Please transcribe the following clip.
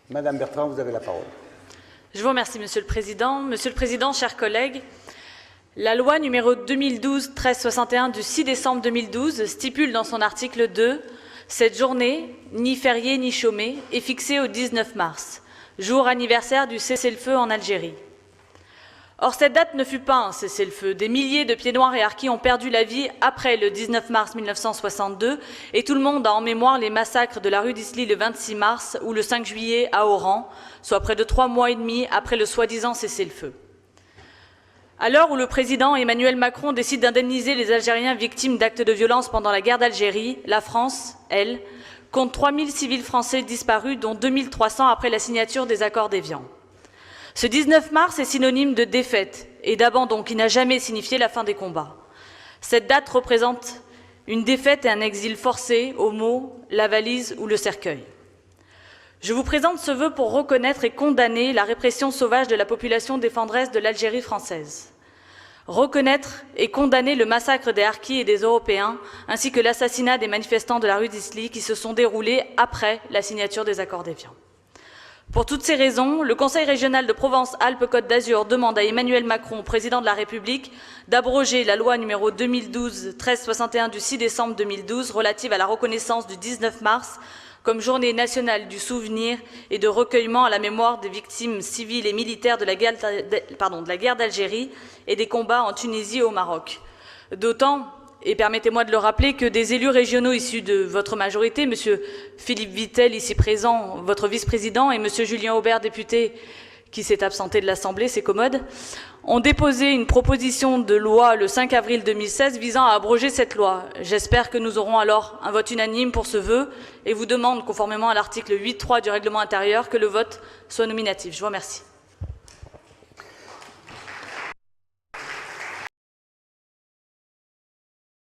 Madame Bertrand, vous avez la parole. Je vous remercie, Monsieur le Président. Monsieur le Président, chers collègues, la loi numéro 2012-1361 du 6 décembre 2012 stipule dans son article 2 « Cette journée, ni fériée ni chômée, est fixée au 19 mars, jour anniversaire du cessez-le-feu en Algérie. » Or, cette date ne fut pas un cessez-le-feu. Des milliers de pieds noirs et harkis ont perdu la vie après le 19 mars 1962 et tout le monde a en mémoire les massacres de la rue d'Isly le 26 mars ou le 5 juillet à Oran, soit près de 3 mois et demi après le soi-disant cessez-le-feu. À l'heure où le président Emmanuel Macron décide d'indemniser les Algériens victimes d'actes de violence pendant la guerre d'Algérie, la France, elle, compte 3000 civils français disparus, dont 2300 après la signature des accords d'Évian. Ce 19 mars est synonyme de défaite et d'abandon qui n'a jamais signifié la fin des combats. Cette date représente une défaite et un exil forcé au mot, la valise ou le cercueil. Je vous présente ce vœu pour reconnaître et condamner la répression sauvage de la population défenderesse de l'Algérie française. Reconnaître et condamner le massacre des Harkis et des Européens, ainsi que l'assassinat des manifestants de la rue d'Isly qui se sont déroulés après la signature des accords d'Évian. Pour toutes ces raisons, le Conseil régional de Provence-Alpes-Côte d'Azur demande à Emmanuel Macron, président de la République, d'abroger la loi numéro 2012-1361 du 6 décembre 2012 relative à la reconnaissance du 19 mars comme journée nationale du souvenir et de recueillement à la mémoire des victimes civiles et militaires de la guerre d'Algérie et des combats en Tunisie et au Maroc. D'autant, et permettez-moi de le rappeler, que des élus régionaux issus de votre majorité, M. Philippe Vittel, ici présent, votre vice-président, et M. Julien Aubert, député, qui s'est absenté de l'Assemblée, c'est commode, ont déposé une proposition de loi le 5 avril 2016 visant à abroger cette loi. J'espère que nous aurons alors un vote unanime pour ce vœu et vous demande, conformément à l'article 8.3 du règlement intérieur, que le vote soit nominatif. Je vous remercie.